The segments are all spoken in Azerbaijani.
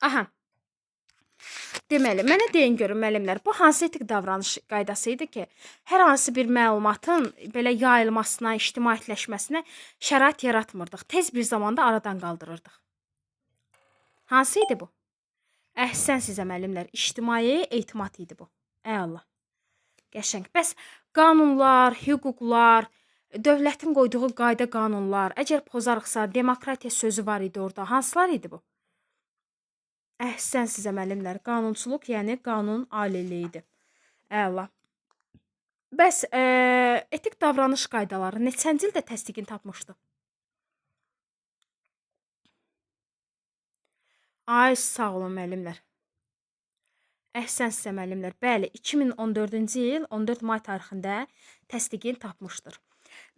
Aha. Deməli, mənə deyin görün müəllimlər, bu hansı etik davranış qaydası idi ki, hər hansı bir məlumatın belə yayılmasına, ictimaiyyətləşməsinə şərait yaratmırdıq. Tez bir zamanda aradan qaldırırdıq. Hansı idi bu? Əhsən sizə müəllimlər, ictimai etimad idi bu. Allah. Qəşəng. Bəs qanunlar, hüquqlar, dövlətin qoyduğu qayda qanunlar, əgər pozarıqsa, demokratiya sözü var idi orada. Hansılar idi bu? Əhsən sizə müəllimlər, qanunçuluq, yəni qanun aliliyidir. Əla. Bəs etik davranış qaydaları neçənci ildə təsdiqini tapmışdı? Ay, sağ olun müəllimlər. Əhsən sizə müəllimlər. Bəli, 2014-cü il 14 may tarixində təsdiqini tapmışdır.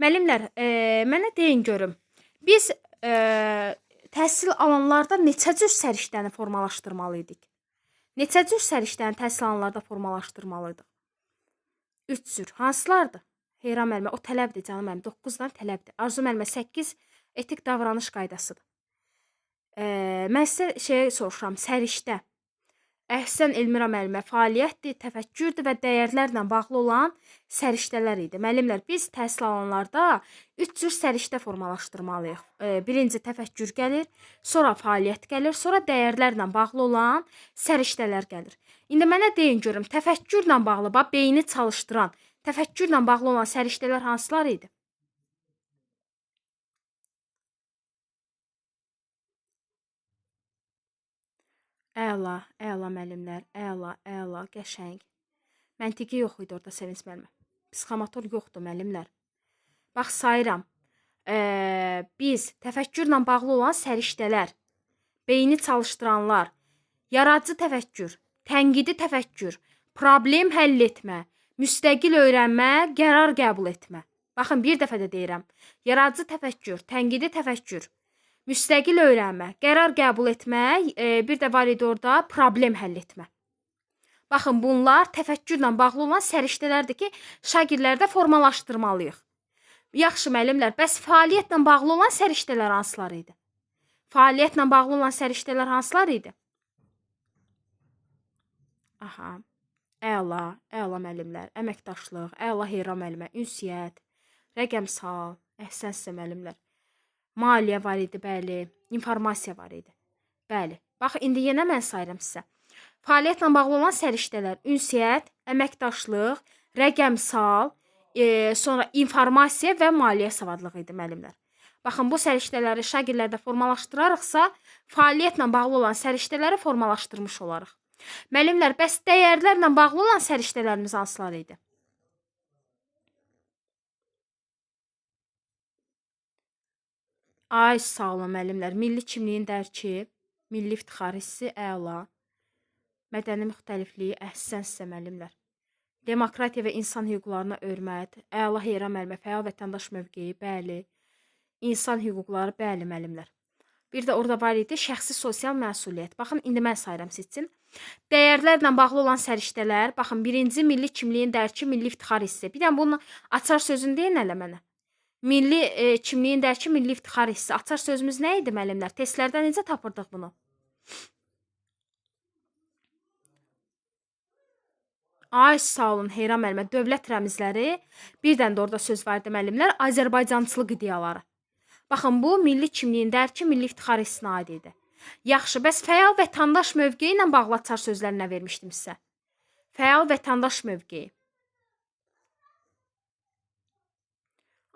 Müəllimlər, mənə deyin görüm. Biz təhsil alanlarda neçə cür səriştəni formalaşdırmalıydık? Neçə cür səriştəni təhsil alanlarda formalaşdırmalıydıq? 3 cür. Hansılardır? Heyran müəllimə, o tələbdir canım mənim. 9-dan tələbdir. Arzu müəllimə 8 etik davranış qaydasıdır. Mən sizə soruşuram, səriştə. Əhsən Elmira müəllimə, fəaliyyətdir, təfəkkürdür və dəyərlərlə bağlı olan səriştələr idi. Müəllimlər, biz təhsil alanlarda 3 cür səriştə formalaşdırmalıyıq. Birinci təfəkkür gəlir, sonra fəaliyyət gəlir, sonra dəyərlərlə bağlı olan səriştələr gəlir. İndi mənə deyin görüm, təfəkkürlə bağlı, beyni çalışdıran, təfəkkürlə bağlı olan səriştələr hansılar idi? Əla, əla müəllimlər, əla, qəşəng. Məntiqi yox idi orada Sevinç müəllimə. Psixomotor yoxdur müəllimlər. Bax, sayıram. Biz təfəkkürlə bağlı olan səriştələr, beyni çalışdıranlar, yaradıcı təfəkkür, tənqidi təfəkkür, problem həll etmə, müstəqil öyrənmə, qərar qəbul etmə. Baxın, bir dəfə də deyirəm. Yaradıcı təfəkkür, tənqidi təfəkkür, müstəqil öyrənmə, qərar qəbul etmək, bir də var idi orada problem həll etmə. Baxın, bunlar təfəkkürlə bağlı olan səriştələrdir ki, şagirdlərdə formalaşdırmalıyıq. Yaxşı müəllimlər, bəs fəaliyyətlə bağlı olan səriştələr hansılar idi? Fəaliyyətlə bağlı olan səriştələr hansılar idi? Aha, əla müəllimlər, əməkdaşlıq, əla Heyran müəllimə, ünsiyyət, rəqəmsal, əhsən sizə müəllimlər. Maliyyə var idi, bəli. İnformasiya var idi. Bəli. Bax, indi yenə mən sayıram sizə. Fəaliyyətlə bağlı olan səriştələr, ünsiyyət, əməkdaşlıq, rəqəmsal, sonra informasiya və maliyyə savadlığı idi müəllimlər. Baxın, bu səriştələri şagirdlərdə formalaşdırarıqsa, fəaliyyətlə bağlı olan səriştələri formalaşdırmış olarıq. Müəllimlər, bəs dəyərlərlə bağlı olan səriştələrimiz hansılar idi? Ay, sağ olun müəllimlər. Milli kimliyin dərki, milli iftixar hissi, əla. Mədəni müxtəlifliyi, əhsən sizə müəllimlər. Demokratiya və insan hüquqlarına hörmət, əla Heyran müəllimə, fəal vətəndaş mövqeyi, bəli. İnsan hüquqları, bəli müəllimlər. Bir də orada var idi şəxsi sosial məsuliyyət. Baxın, indi mən sayıram siz üçün. Dəyərlərlə bağlı olan səriştələr, baxın, birinci milli kimliyin dərki, milli iftixar hissi. Bir də bunun açar sözünü deyin hələ mənə. Milli kimliyin dərki, milli iftixar hissi. Açar sözümüz nə idi müəllimlər? Testlərdə necə tapırdıq bunu? Ay, sağ olun Heyran müəllimə. Dövlət rəmizləri, birdən də orada söz var idi müəllimlər, Azərbaycançılıq ideyaları. Baxın, bu milli kimliyin dərki, milli iftixar hissinə aid idi. Yaxşı, bəs fəal vətəndaş mövqeyi ilə bağlı açar sözlər nə vermişdim sizə? Fəal vətəndaş mövqeyi.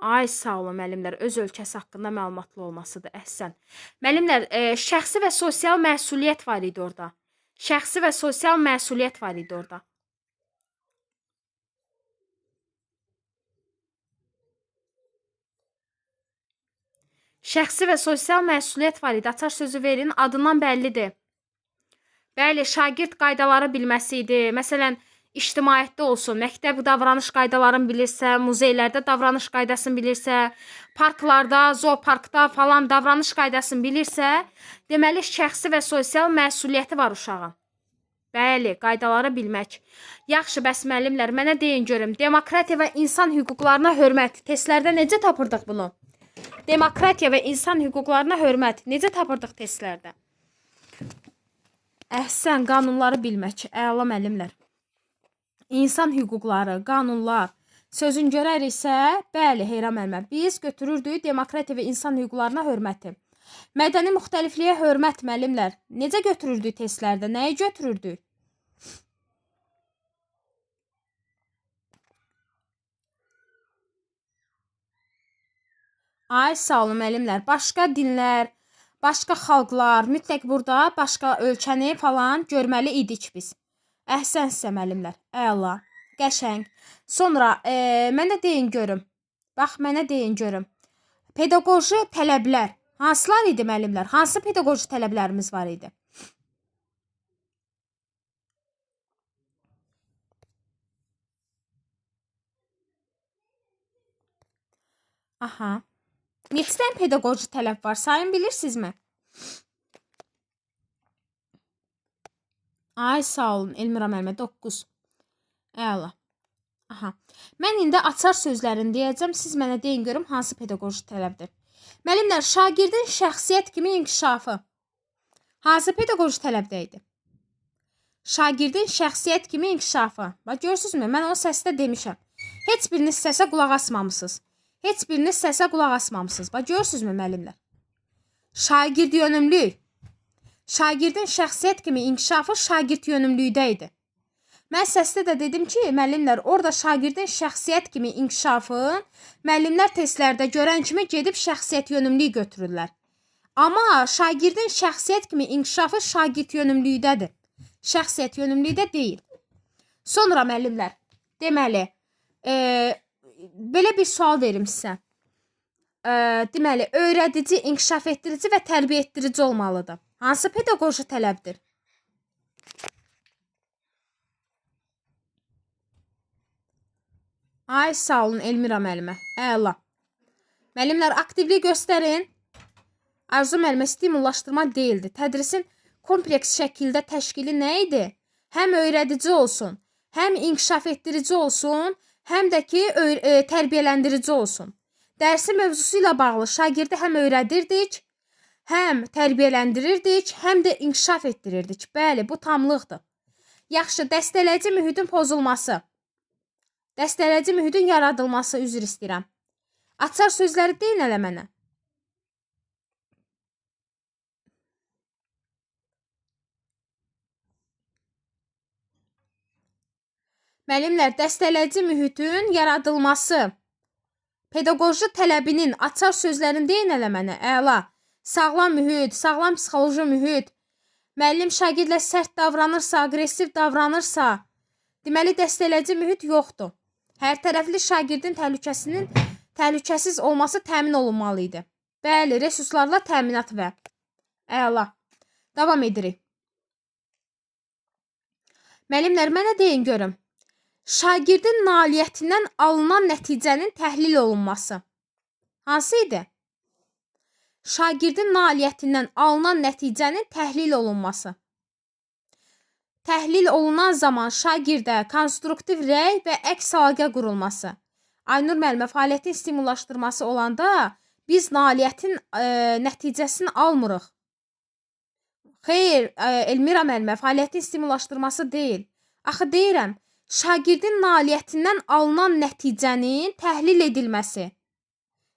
Ay, sağ olun müəllimlər, öz ölkəsi haqqında məlumatlı olmasıdır, əhsən. Müəllimlər, şəxsi və sosial məsuliyyət var idi orada. Şəxsi və sosial məsuliyyət var idi orada. Şəxsi və sosial məsuliyyət var idi. Açar sözü verin, adından bəllidir. Bəli, şagird qaydaları bilməsi idi. Məsələn, ictimaiyyətdə olsun, məktəb davranış qaydalarını bilirsə, muzeylərdə davranış qaydasını bilirsə, parklarda, zooparkda falan davranış qaydasını bilirsə, deməli, şəxsi və sosial məsuliyyəti var uşağın. Bəli, qaydaları bilmək. Yaxşı, bəs müəllimlər, mənə deyin görüm, demokratiya və insan hüquqlarına hörmət. Testlərdə necə tapırdıq bunu? Demokratiya və insan hüquqlarına hörmət. Necə tapırdıq testlərdə? Əhsən, qanunları bilmək. Əla müəllimlər. İnsan hüquqları, qanunlar. Sözün görəriksə, bəli, Heyran müəllimə, biz götürürdük demokratiya və insan hüquqlarına hörməti. Mədəni müxtəlifliyə hörmət müəllimlər. Necə götürürdük testlərdə? Nəyi götürürdük? Ay, sağ olun müəllimlər. Başqa dinlər, başqa xalqlar, mütləq burada başqa ölkəni falan görməli idik biz. Əhsən sizə müəllimlər. Əla, qəşəng. Sonra mənə deyin görüm. Bax, mənə deyin görüm. Pedaqoji tələblər hansılar idi müəllimlər? Hansı pedaqoji tələblərimiz var idi? Aha. Neçədən pedaqoji tələb var? Sayın bilirsinizmi? Ay, sağ olun Elmira müəllimə. 9. Əla. Aha. Mən indi açar sözlərini deyəcəm. Siz mənə deyin görüm hansı pedaqoji tələbdir. Müəllimlər, şagirdin şəxsiyyət kimi inkişafı hansı pedaqoji tələbdə idi? Şagirdin şəxsiyyət kimi inkişafı. Bax, görürsünüzmü? Mən o səsdə demişəm. Heç biriniz səsə qulaq asmamısınız. Heç biriniz səsə qulaq asmamısınız. Bax, görürsünüzmü müəllimlər? Şagird yönümlülük. Şagirdin şəxsiyyət kimi inkişafı şagird yönümlülükdə idi. Mən səsdə də dedim ki, müəllimlər, orada şagirdin şəxsiyyət kimi inkişafı müəllimlər testlərdə görən kimi gedib şəxsiyyət yönümlülük götürürlər. Amma şagirdin şəxsiyyət kimi inkişafı şagird yönümlülükdədir. Şəxsiyyət yönümlülükdə deyil. Sonra müəllimlər, deməli, belə bir sual verim sizə. Deməli, öyrədici, inkişaf etdirici və tərbiyə etdirici olmalıdır. Hansı pedaqoji tələbdir? Ay, sağ olun Elmira müəllimə. Əla. Müəllimlər, aktivlik göstərin. Arzu müəllimə, stimullaşdırma deyildi. Tədrisin kompleks şəkildə təşkili nə idi? Həm öyrədici olsun, həm inkişaf etdirici olsun, həm də ki, tərbiyələndirici olsun. Dərsi mövzusu ilə bağlı şagirdi həm öyrədirdik, həm tərbiyələndirirdik, həm də inkişaf etdirirdik. Bəli, bu tamlıqdır. Yaxşı, dəstələyici mühitin pozulması. Dəstələyici mühitin yaradılması, üzr istəyirəm. Açar sözləri deyin hələ mənə. Müəllimlər, dəstələyici mühitin yaradılması. Pedaqoji tələbinin açar sözlərini deyin hələ mənə. Əla. Sağlam mühit, sağlam psixoloji mühit. Müəllim şagirdlə sərt davranırsa, aqressiv davranırsa, deməli dəstələyici mühit yoxdur. Hər tərəfli şagirdin təhlükəsiz olması təmin olunmalı idi. Bəli, resurslarla təminat və. Əla. Davam edirik. Müəllimlər, mənə deyin görüm. Şagirdin nailiyyətindən alınan nəticənin təhlil olunması hansı idi? Şagirdin nailiyyətindən alınan nəticənin təhlil olunması. Təhlil olunan zaman şagirdə konstruktiv rəy və əks əlaqə qurulması. Aynur müəllimə, fəaliyyətin stimullaşdırması olanda biz nailiyyətin nəticəsini almırıq. Xeyr, Elmira müəllimə, fəaliyyətin stimullaşdırması deyil. Axı deyirəm, şagirdin nailiyyətindən alınan nəticənin təhlil edilməsi.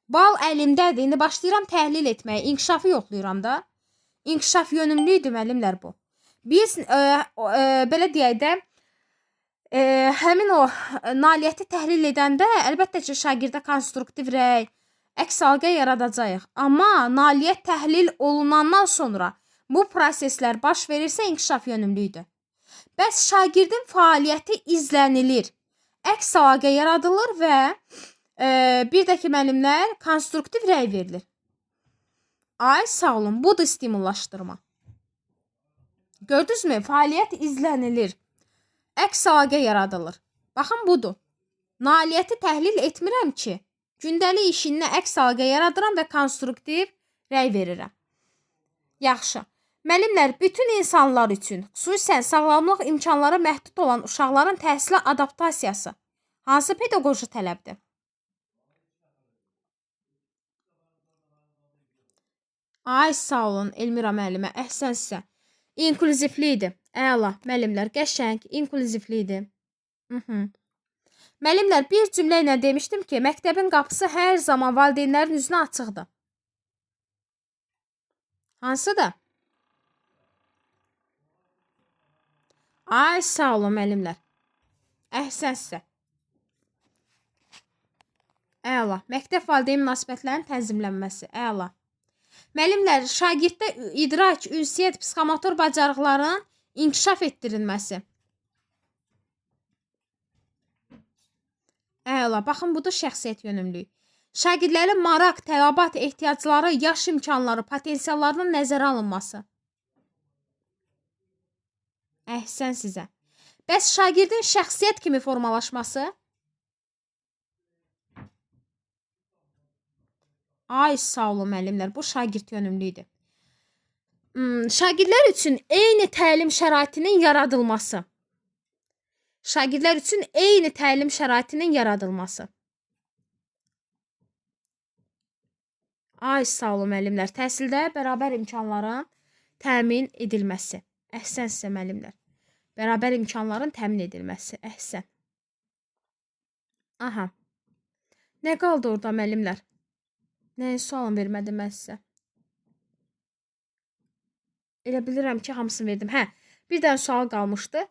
Bal əlimdədir. İndi başlayıram təhlil etməyə. İnkişafı yoxlayıram da. İnkişaf yönümlüydür müəllimlər bu. Biz belə deyək də həmin o nailiyyəti təhlil edəndə əlbəttə ki, şagirdə konstruktiv rəy, əks əlaqə yaradacağıq. Amma nailiyyət təhlil olunandan sonra bu proseslər baş verirsə inkişaf yönümlüydür. Bəs şagirdin fəaliyyəti izlənilir, əks əlaqə yaradılır və bir də ki, müəllimlər konstruktiv rəy verilir. Ay, sağ olun, budur stimullaşdırma. Gördünüzmü? Fəaliyyət izlənilir. Əks əlaqə yaradılır. Baxın, budur. Nailiyyəti təhlil etmirəm ki, gündəlik işinə əks əlaqə yaradıram və konstruktiv rəy verirəm. Yaxşı. Müəllimlər, bütün insanlar üçün, xüsusən sağlamlıq imkanları məhdud olan uşaqların təhsilə adaptasiyası hansı pedaqoji tələbdir? Ay, sağ olun Elmira müəllimə, əhsən sizə. İnklüzivli idi. Əla, müəllimlər, qəşəng, inklüzivli idi. Müəllimlər, bir cümlə ilə demişdim ki, məktəbin qapısı hər zaman valideynlərin üzünə açıqdır. Hansıdır? Ay, sağ olun müəllimlər. Əhsənsə. Əla. Məktəb valideyn münasibətlərinin tənzimlənməsi. Əla. Müəllimlər, şagirddə idrak, ünsiyyət, psixomotor bacarıqlarının inkişaf etdirilməsi. Əla. Baxın, bu da şəxsiyyət yönümlülük. Şagirdlərin maraq, tələbat, ehtiyacları, yaş imkanları, potensiallarının nəzərə alınması. Əhsən sizə. Bəs şagirdin şəxsiyyət kimi formalaşması? Ay, sağ olun müəllimlər, bu şagird yönümlüydür. Şagirdlər üçün eyni təlim şəraitinin yaradılması. Şagirdlər üçün eyni təlim şəraitinin yaradılması. Ay, sağ olun müəllimlər, təhsildə bərabər imkanların təmin edilməsi. Əhsən sizə müəllimlər. Bərabər imkanların təmin edilməsi. Əhsən. Aha. Nə qaldı orada müəllimlər? Nəyin sualını vermədim mən sizə? Elə bilirəm ki, hamısını verdim. Hə, bir dənə sual qalmışdı.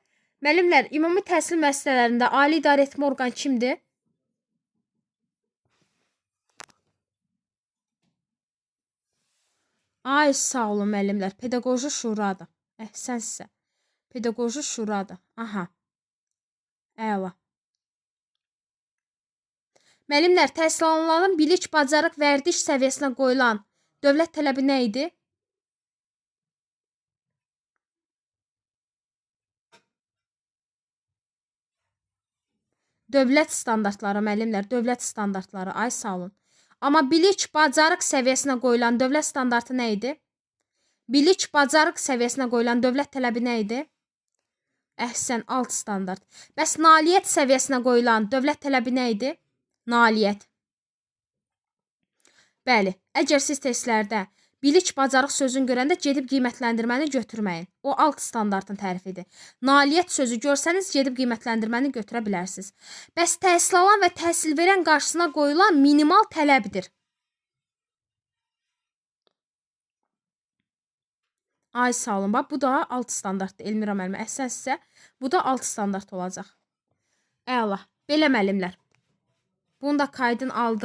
Müəllimlər, ümumi təhsil müəssisələrində ali idarəetmə orqan kimdir? Ay, sağ olun müəllimlər. Pedaqoji şuradır. Əhsən sizə. Pedaqoji şuradır. Aha. Əla. Müəllimlər, təhsil alanların bilik, bacarıq, vərdiş səviyyəsinə qoyulan dövlət tələbi nə idi? Dövlət standartları, müəllimlər, dövlət standartları. Ay, sağ olun. Amma bilik, bacarıq səviyyəsinə qoyulan dövlət standartı nə idi? Bilik, bacarıq səviyyəsinə qoyulan dövlət tələbi nə idi? Əhsən, alt standart. Bəs nailiyyət səviyyəsinə qoyulan dövlət tələbi nə idi? Nailiyyət. Bəli, əgər siz testlərdə bilik, bacarıq sözünü görəndə gedib qiymətləndirməni götürməyin. O alt standartın tərifidir. Nailiyyət sözü görsəniz gedib qiymətləndirməni götürə bilərsiniz. Bəs təhsil alan və təhsil verən qarşısına qoyulan minimal tələbdir. Ay, sağ olun. Bax, bu da alt standartdır. Elmira müəllimə, əhsən sizə. Bu da alt standart olacaq. Əla. Belə müəllimlər. Bunu da kaydın aldım.